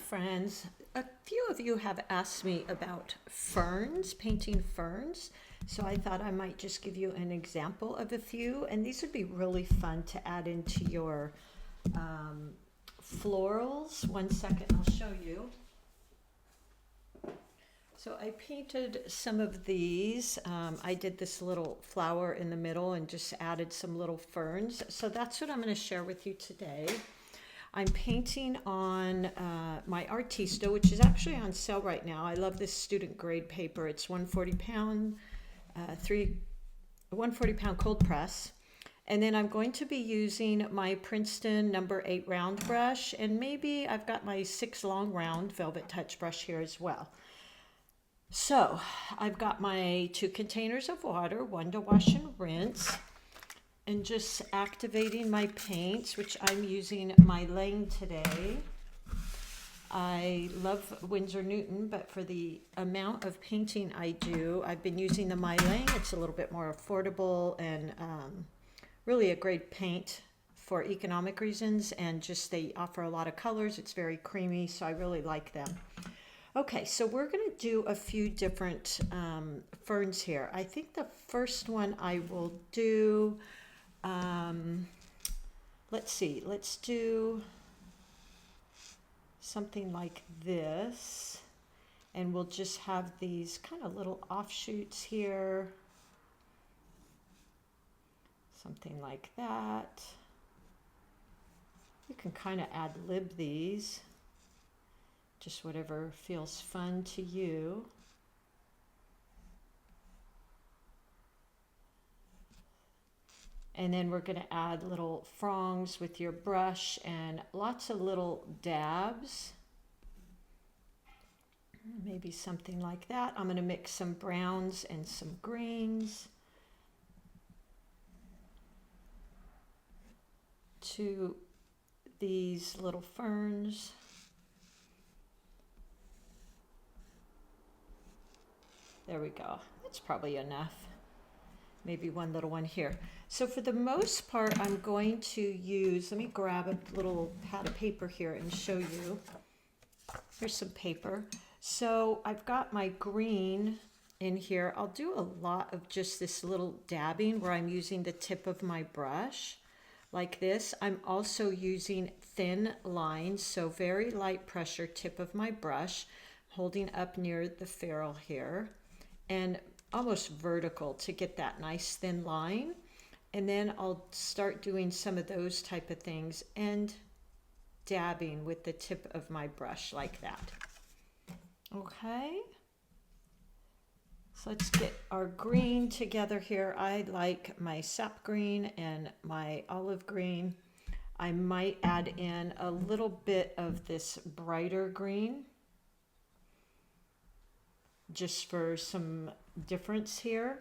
friends. A few of you have asked me about ferns, painting ferns. So I thought I might just give you an example of a few, and these would be really fun to add into your florals. One second, I'll show you. So I painted some of these. I did this little flower in the middle and just added some little ferns. So that's what I'm going to share with you today. I'm painting on my Artisto, which is actually on sale right now. I love this student grade paper. It's 140 pound cold press. And then I'm going to be using my Princeton number 8 round brush, and maybe I've got my 6 long round velvet touch brush here as well. So I've got my 2 containers of water, one to wash and rinse, and just activating my paints, which I'm using MeiLang today. I love Winsor Newton, but for the amount of painting I do, I've been using the MeiLang. It's a little bit more affordable and really a great paint for economic reasons, and just they offer a lot of colors. It's very creamy, so I really like them. Okay, so we're going to do a few different ferns here. I think the first one I will do, let's see, let's do something like this, and we'll just have these kind of little offshoots here, something like that. You can kind of ad-lib these, just whatever feels fun to you. And then we're going to add little fronds with your brush and lots of little dabs. Maybe something like that. I'm going to mix some browns and some greens to these little ferns. There we go. That's probably enough. Maybe one little one here. So for the most part, I'm going to use, let me grab a little pad of paper here and show you. Here's some paper. So I've got my green in here. I'll do a lot of just this little dabbing where I'm using the tip of my brush like this. I'm also using thin lines, so very light pressure tip of my brush, holding up near the ferrule here, and almost vertical to get that nice thin line. And then I'll start doing some of those type of things and dabbing with the tip of my brush like that. Okay, so let's get our green together here. I like my sap green and my olive green. I might add in a little bit of this brighter green just for some difference here.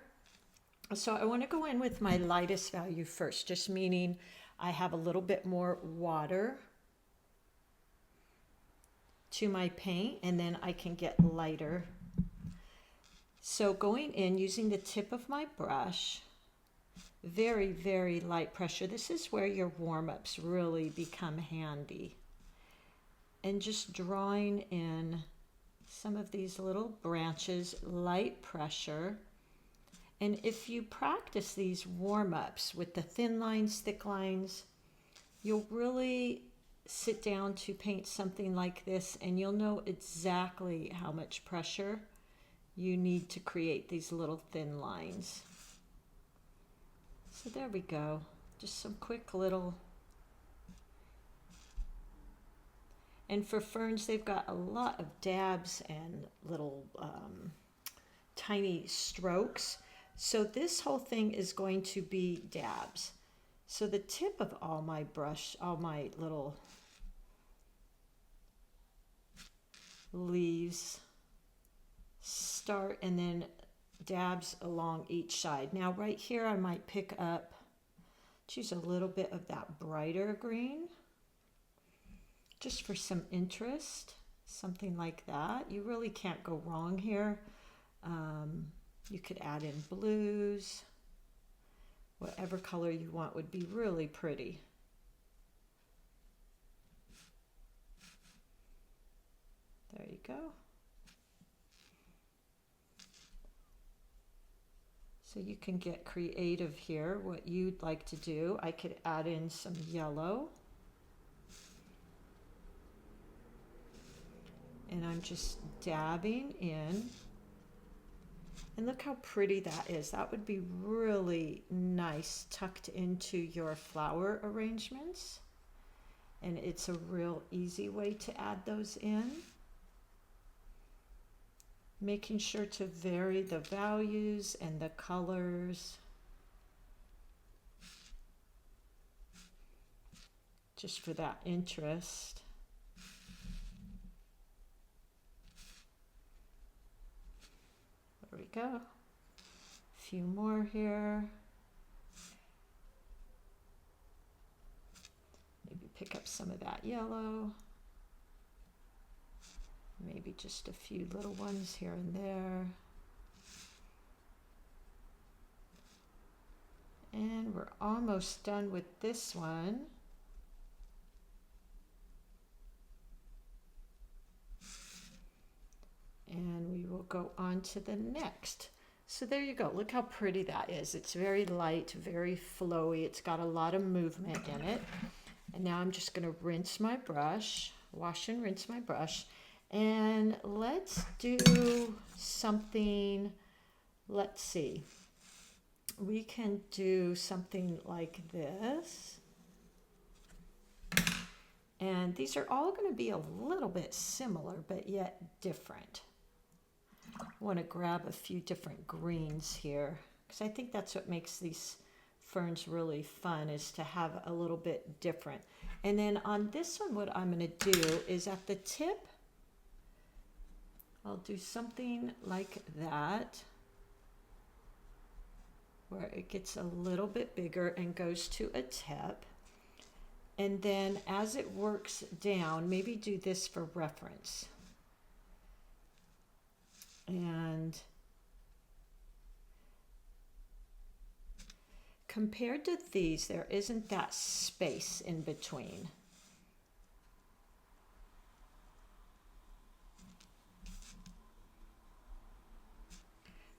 So I want to go in with my lightest value first, just meaning I have a little bit more water to my paint, and then I can get lighter. So going in using the tip of my brush, very, very light pressure. This is where your warm-ups really become handy. And just drawing in some of these little branches, light pressure. And if you practice these warm-ups with the thin lines, thick lines, you'll really sit down to paint something like this, and you'll know exactly how much pressure you need to create these little thin lines. So there we go. Just some quick little. And for ferns, they've got a lot of dabs and little tiny strokes. So this whole thing is going to be dabs. So the tip of all my brush, all my little leaves start, and then dabs along each side. Now right here I might pick up, choose a little bit of that brighter green just for some interest, something like that. You really can't go wrong here. You could add in blues. Whatever color you want would be really pretty. go. So you can get creative here, what you'd like to do. I could add in some yellow. And I'm just dabbing in. And look how pretty that is. That would be really nice tucked into your flower arrangements. And it's a real easy way to add those in. Making sure to vary the values and the colors. Just for that interest. There we go. A few more here. Maybe pick up some of that yellow. Maybe just a few little ones here and there. And we're almost done with this one. And we will go on to the next. So there you go. Look how pretty that is. It's very light, very flowy. It's got a lot of movement in it. And now I'm just going to rinse my brush, wash and rinse my brush. And let's do something, let's see. We can do something like this. And these are all going to be a little bit similar, but yet different. I want to grab a few different greens here, because I think that's what makes these ferns really fun, is to have a little bit different. And then on this one, what I'm going to do is at the tip, I'll do something like that, where it gets a little bit bigger and goes to a tip. And then as it works down, maybe do this for reference. And compared to these, there isn't that space in between.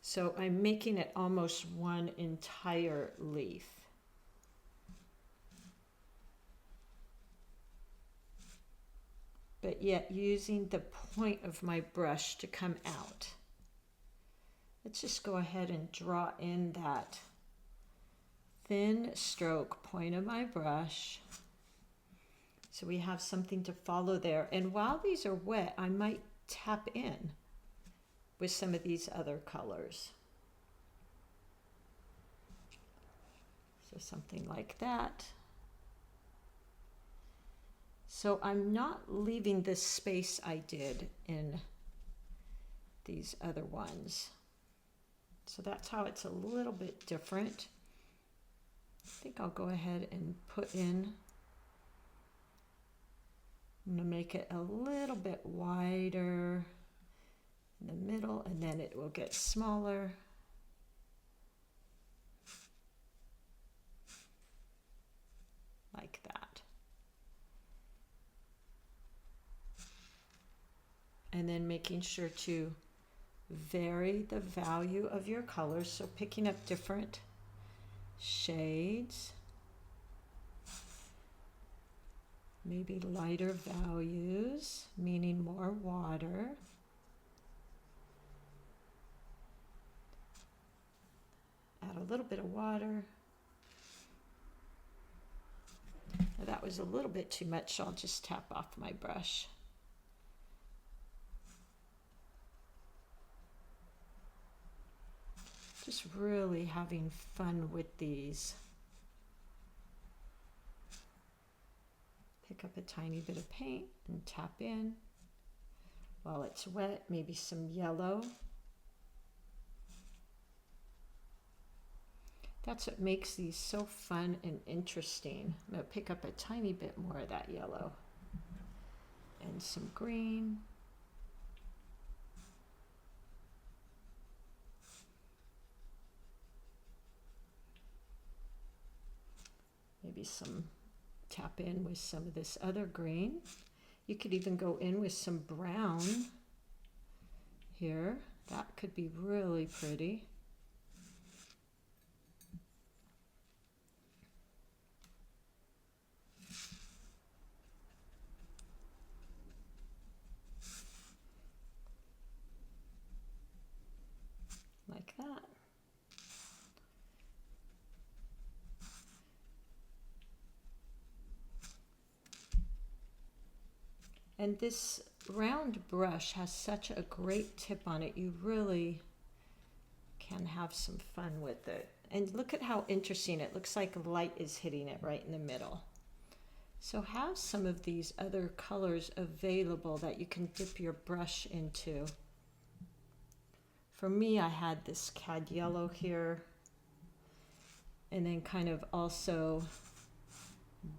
So I'm making it almost one entire leaf. But yet using the point of my brush to come out. Let's just go ahead and draw in that thin stroke point of my brush. So we have something to follow there. And while these are wet, I might tap in with some of these other colors. So something like that. So I'm not leaving this space I did in these other ones. So that's how it's a little bit different. I think I'll go ahead and put in, I'm gonna make it a little bit wider in the middle, and then it will get smaller. Like that. And then making sure to vary the value of your colors. So picking up different shades, maybe lighter values, meaning more water. Add a little bit of water. Now that was a little bit too much, so I'll just tap off my brush. Just really having fun with these. Pick up a tiny bit of paint and tap in. While it's wet, maybe some yellow. That's what makes these so fun and interesting. I'm going to pick up a tiny bit more of that yellow. And some green. Maybe some tap in with some of this other green. You could even go in with some brown here. That could be really pretty. Like that. And this round brush has such a great tip on it. You really can have some fun with it. And look at how interesting it looks, like light is hitting it right in the middle. So have some of these other colors available that you can dip your brush into. For me, I had this cad yellow here, and then kind of also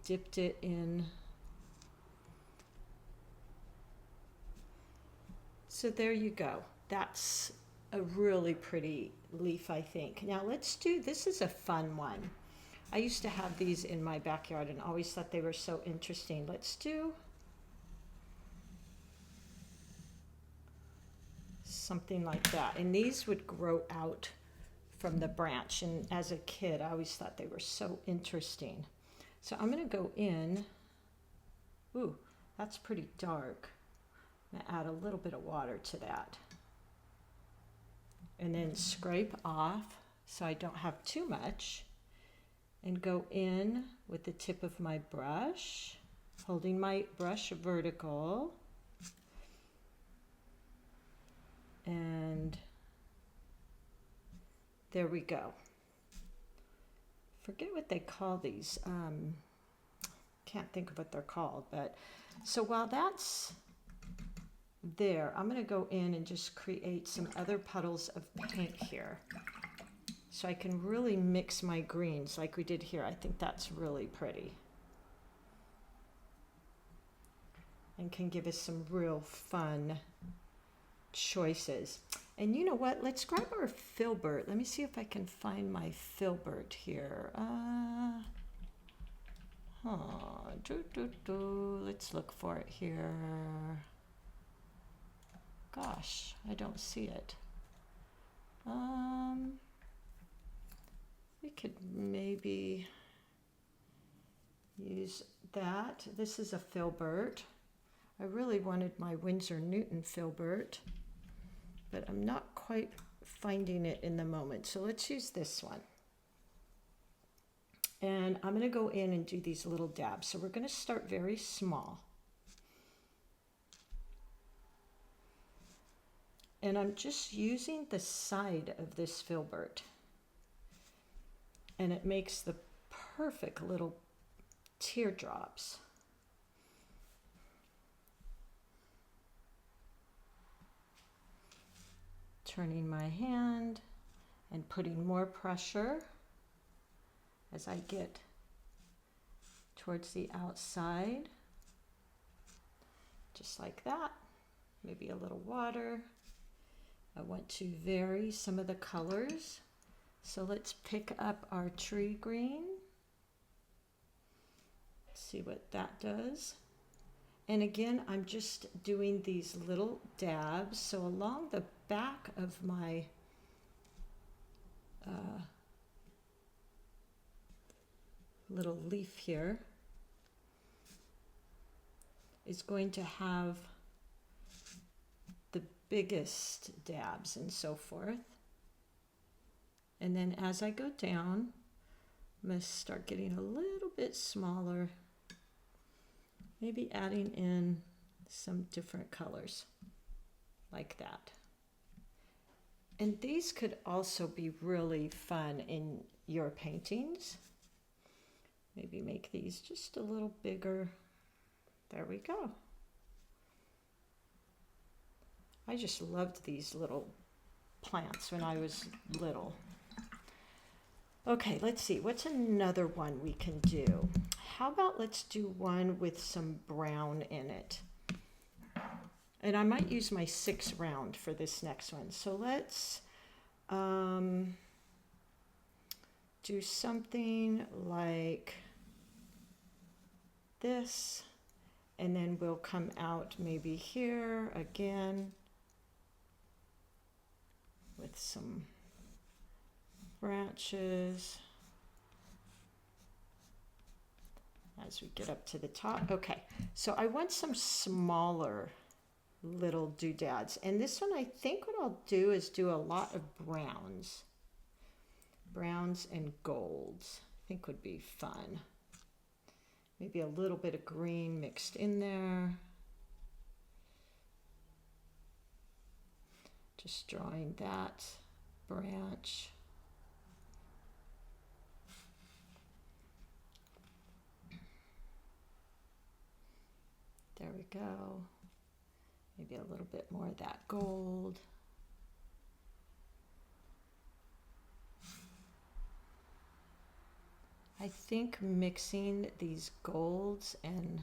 dipped it in. So there you go. That's a really pretty leaf, I think. Now let's do, this is a fun one. I used to have these in my backyard and always thought they were so interesting. Let's do something like that. And these would grow out from the branch. And as a kid, I always thought they were so interesting. So I'm going to go in. Ooh, that's pretty dark. I'm going to add a little bit of water to that. And then scrape off so I don't have too much. And go in with the tip of my brush, holding my brush vertical. And there we go. Forget what they call these. Can't think of what they're called. But so while that's there, I'm going to go in and just create some other puddles of paint here. So I can really mix my greens like we did here. I think that's really pretty. And can give us some real fun choices. And you know what? Let's grab our filbert. Let me see if I can find my filbert here. Let's look for it here. Gosh, I don't see it. We could maybe use that. This is a filbert. I really wanted my Winsor Newton filbert, but I'm not quite finding it in the moment. So let's use this one. And I'm going to go in and do these little dabs. So we're going to start very small. And I'm just using the side of this filbert. And it makes the perfect little teardrops. Turning my hand and putting more pressure as I get towards the outside. Just like that. Maybe a little water. I want to vary some of the colors. So let's pick up our tree green. See what that does. And again, I'm just doing these little dabs. So along the back of my little leaf here is going to have the biggest dabs and so forth. And then as I go down, I'm going to start getting a little bit smaller, maybe adding in some different colors like that. And these could also be really fun in your paintings. Maybe make these just a little bigger. There we go. I just loved these little plants when I was little. Okay, let's see. What's another one we can do? How about let's do one with some brown in it. And I might use my 6 round for this next one. So let's do something like this. And then we'll come out maybe here again. with some branches as we get up to the top. Okay, so I want some smaller little doodads, and this one I think what I'll do is do a lot of browns and golds. I think would be fun. Maybe a little bit of green mixed in there. Just drawing that branch. There we go. Maybe a little bit more of that gold. I think mixing these golds and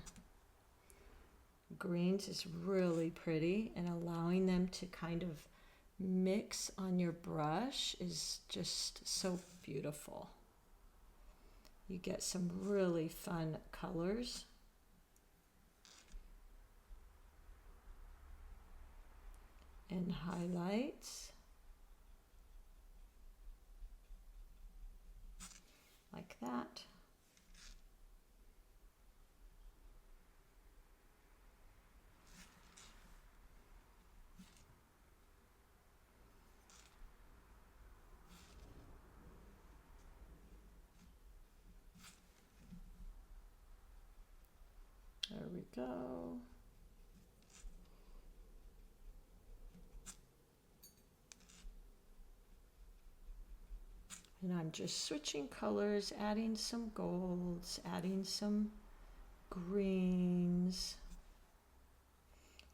greens is really pretty, and allowing them to kind of mix on your brush is just so beautiful. You get some really fun colors. And highlights. Like that. There we go. And I'm just switching colors, adding some golds, adding some greens,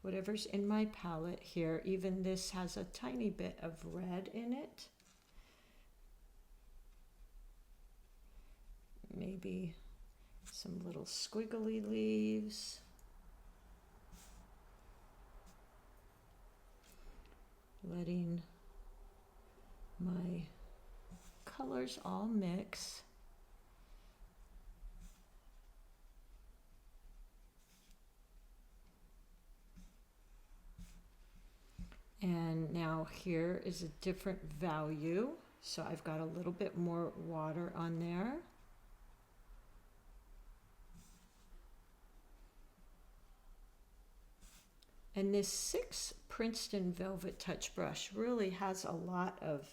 whatever's in my palette here. Even this has a tiny bit of red in it. Maybe some little squiggly leaves. Letting my colors all mix. And now here is a different value. So I've got a little bit more water on there. And this 6 Princeton Velvet Touch brush really has a lot of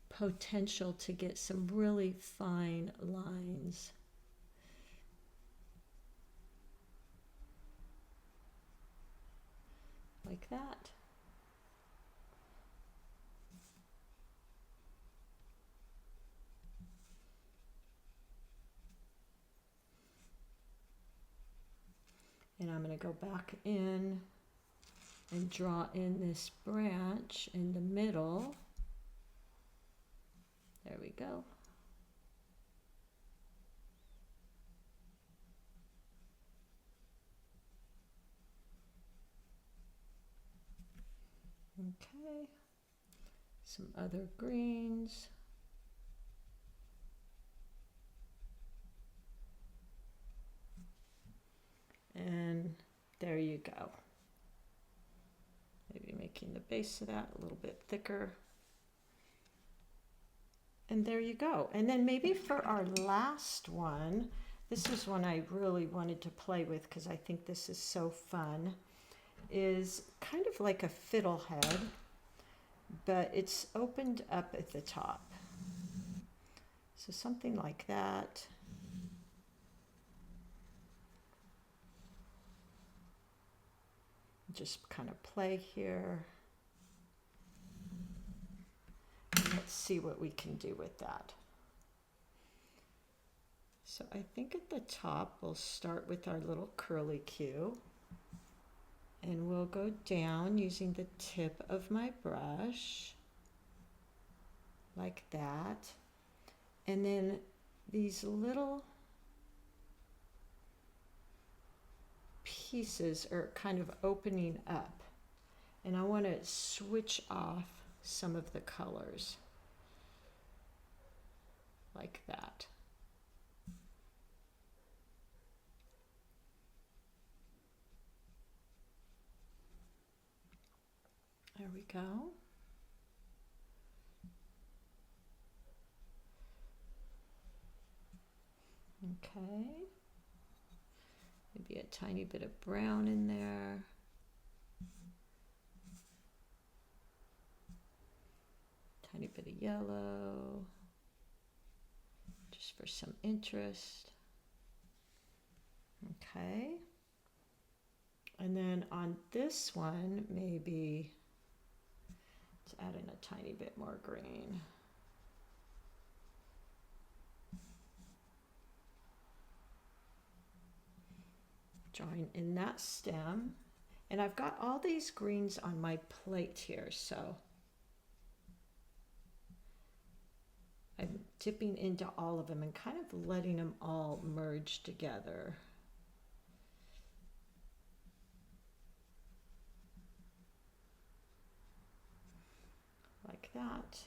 potential to get some really fine lines. Like that. And I'm going to go back in and draw in this branch in the middle. There we go. Okay, some other greens. And there you go. Maybe making the base of that a little bit thicker. And there you go. And then maybe for our last one, this is one I really wanted to play with because I think this is so fun, is kind of like a fiddlehead, but it's opened up at the top. So something like that. Just kind of play here. Let's see what we can do with that. So I think at the top we'll start with our little curly Q, and we'll go down using the tip of my brush like that. And then these little pieces are kind of opening up, and I want to switch off some of the colors like that. There we go. Okay. Maybe a tiny bit of brown in there. Tiny bit of yellow, just for some interest. Okay. And then on this one, maybe let's add in a tiny bit more green. Drawing in that stem. And I've got all these greens on my plate here, so I'm dipping into all of them and kind of letting them all merge together. Like that.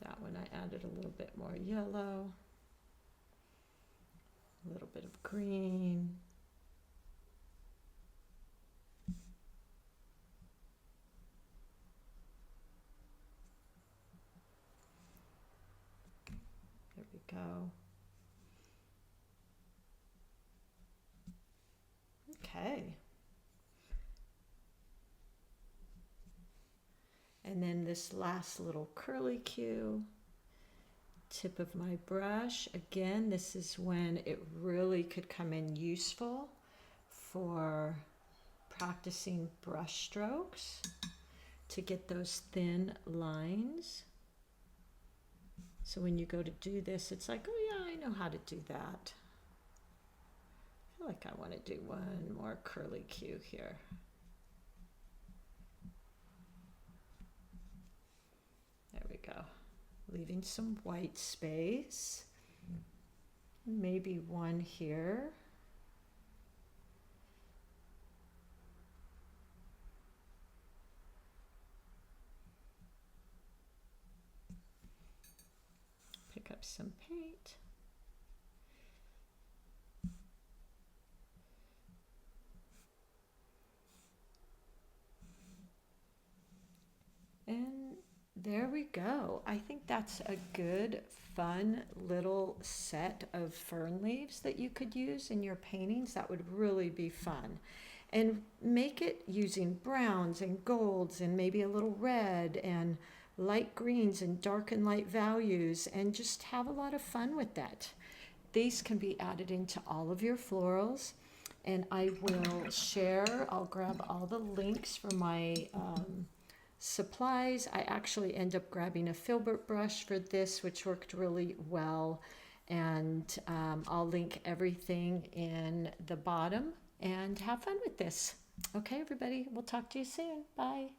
That one I added a little bit more yellow, a little bit of green. There we go. Okay. And then this last little curlicue, tip of my brush. Again, this is when it really could come in useful for practicing brush strokes to get those thin lines. So when you go to do this, it's like, oh yeah, I know how to do that. I feel like I want to do one more curlicue here. There we go. Leaving some white space. Maybe one here. Pick up some paint. And there we go. I think that's a good, fun little set of fern leaves that you could use in your paintings. That would really be fun. And make it using browns and golds and maybe a little red and light greens and dark and light values, and just have a lot of fun with that. These can be added into all of your florals, and I will share, I'll grab all the links for my supplies. I actually end up grabbing a filbert brush for this, which worked really well, and I'll link everything in the bottom, and have fun with this. Okay, everybody, we'll talk to you soon. Bye.